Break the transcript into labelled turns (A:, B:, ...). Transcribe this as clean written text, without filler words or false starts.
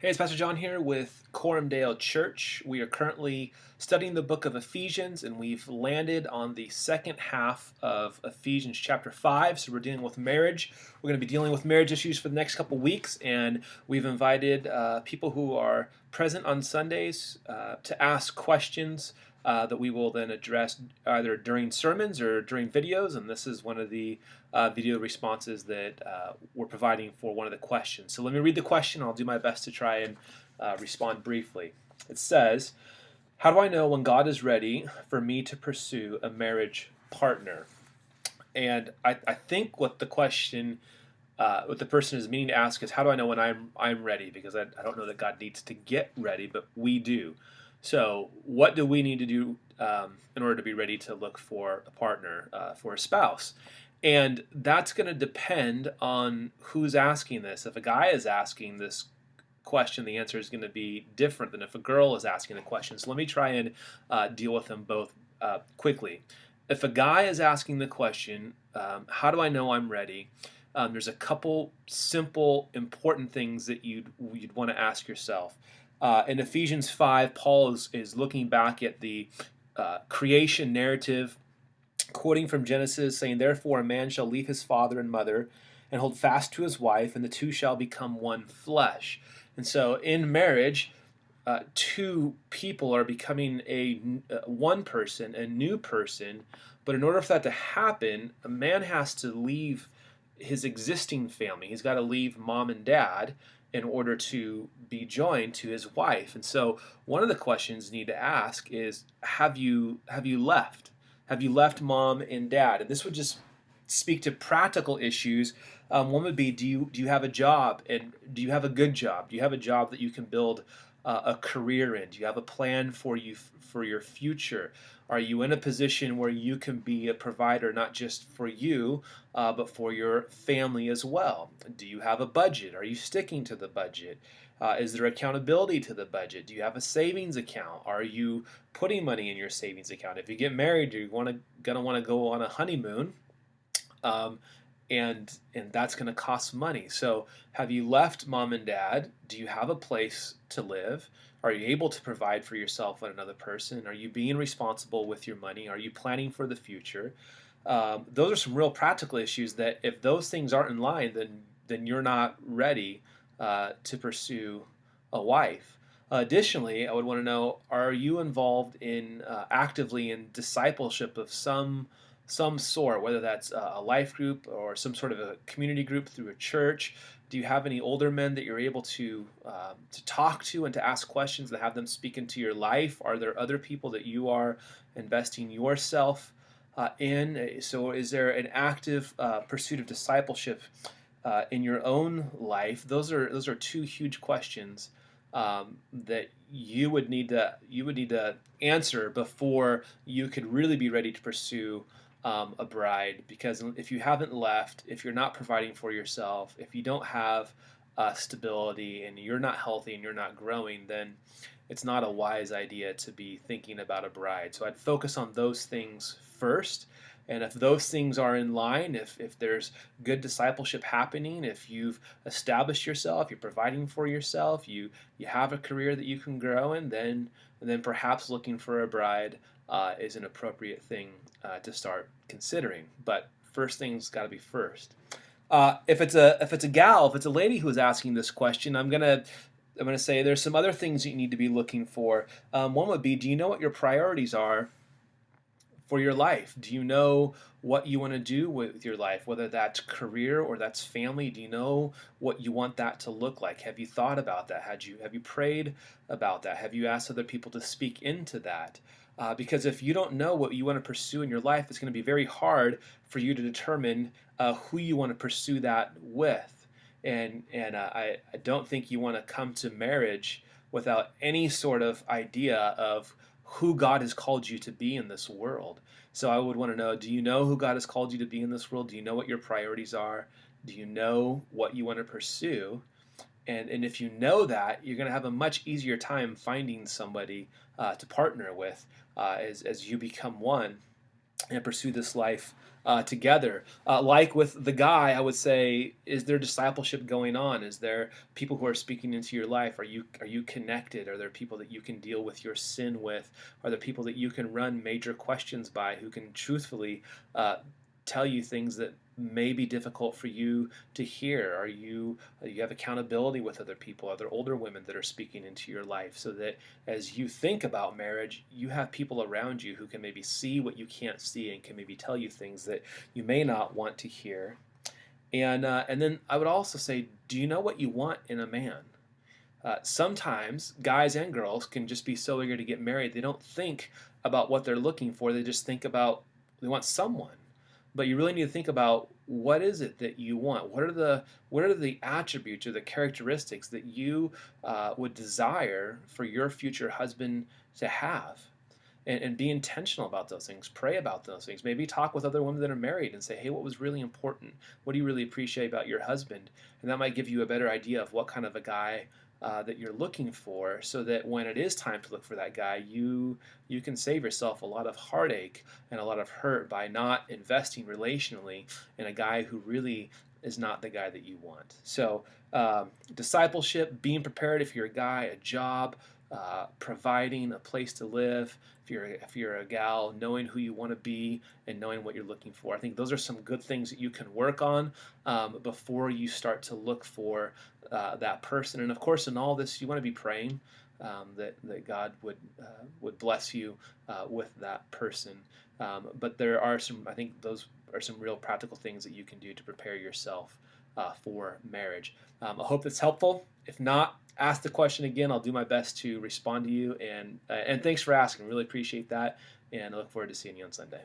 A: Hey, it's Pastor John here with Corumdale Church. We are currently studying the book of Ephesians, and we've landed on the second half of Ephesians chapter 5. So we're dealing with marriage. We're going to be dealing with marriage issues for the next couple weeks, and we've invited people who are present on Sundays to ask questions that we will then address either during sermons or during videos. And this is one of the video responses that we're providing for one of the questions. So let me read the question. I'll do my best to try and respond briefly. It says, how do I know when God is ready for me to pursue a marriage partner? And I think what the question, what the person is meaning to ask is, how do I know when I'm ready? Because I don't know that God needs to get ready, but we do. So what do we need to do in order to be ready to look for a partner, for a spouse? And that's going to depend on who's asking this. If a guy is asking this question, the answer is going to be different than if a girl is asking the question. So let me try and deal with them both quickly. If a guy is asking the question, how do I know I'm ready? There's a couple simple, important things that you'd want to ask yourself. In Ephesians 5, Paul is looking back at the creation narrative, quoting from Genesis, saying, therefore a man shall leave his father and mother and hold fast to his wife, and the two shall become one flesh. And so in marriage, two people are becoming one person, a new person. But in order for that to happen, a man has to leave his existing family. He's got to leave mom and dad in order to be joined to his wife. And so one of the questions you need to ask is, have you left? Have you left mom and dad? And this would just speak to practical issues. One would be, do you have a job, and do you have a good job? Do you have a job that you can build a career in? Do you have a plan for your future? Are you in a position where you can be a provider not just for you, but for your family as well? Do you have a budget? Are you sticking to the budget? Is there accountability to the budget? Do you have a savings account? Are you putting money in your savings account? If you get married, you're gonna want to go on a honeymoon. And that's going to cost money. So have you left mom and dad? Do you have a place to live? Are you able to provide for yourself and another person? Are you being responsible with your money? Are you planning for the future? Those are some real practical issues that if those things aren't in line, then you're not ready to pursue a wife. Additionally, I would want to know, are you involved in actively in discipleship of some sort, whether that's a life group or some sort of a community group through a church? Do you have any older men that you're able to talk to and to ask questions, that have them speak into your life? Are there other people that you are investing yourself in? So is there an active pursuit of discipleship in your own life? Those are two huge questions that you would need to answer before you could really be ready to pursue a bride. Because if you haven't left, if you're not providing for yourself, if you don't have stability, and you're not healthy and you're not growing, then it's not a wise idea to be thinking about a bride. So I'd focus on those things first. And if those things are in line, if there's good discipleship happening, if you've established yourself, you're providing for yourself, you have a career that you can grow in, then perhaps looking for a bride is an appropriate thing to start considering. But first things got to be first. If it's a gal, if it's a lady who is asking this question, I'm gonna say there's some other things you need to be looking for. One would be, do you know what your priorities are for your life? Do you know what you want to do with your life, whether that's career or that's family? Do you know what you want that to look like? Have you thought about that? Have you prayed about that? Have you asked other people to speak into that? Because if you don't know what you want to pursue in your life, it's going to be very hard for you to determine who you want to pursue that with. And I don't think you want to come to marriage without any sort of idea of who God has called you to be in this world. So I would want to know, do you know who God has called you to be in this world? Do you know what your priorities are? Do you know what you want to pursue? And if you know that, you're going to have a much easier time finding somebody to partner with as you become one and pursue this life together. Like with the guy, I would say, is there discipleship going on? Is there people who are speaking into your life? Are you connected? Are there people that you can deal with your sin with? Are there people that you can run major questions by who can truthfully uh, tell you things that may be difficult for you to hear? You have accountability with other people? Are there older women that are speaking into your life so that as you think about marriage, you have people around you who can maybe see what you can't see and can maybe tell you things that you may not want to hear. And then I would also say, do you know what you want in a man? Sometimes guys and girls can just be so eager to get married, they don't think about what they're looking for. They just think about they want someone. But you really need to think about what is it that you want. What are the attributes or the characteristics that you would desire for your future husband to have? And be intentional about those things. Pray about those things. Maybe talk with other women that are married and say, hey, what was really important? What do you really appreciate about your husband? And that might give you a better idea of what kind of a guy that you're looking for, so that when it is time to look for that guy, you can save yourself a lot of heartache and a lot of hurt by not investing relationally in a guy who really is not the guy that you want. So discipleship, being prepared if you're a guy, a job, providing a place to live. If you're a gal, knowing who you want to be and knowing what you're looking for. I think those are some good things that you can work on before you start to look for that person. And of course, in all this, you want to be praying that God would bless you with that person. But there are some, I think those are some real practical things that you can do to prepare yourself for marriage. I hope that's helpful. If not, ask the question again. I'll do my best to respond to you. And thanks for asking. Really appreciate that. And I look forward to seeing you on Sunday.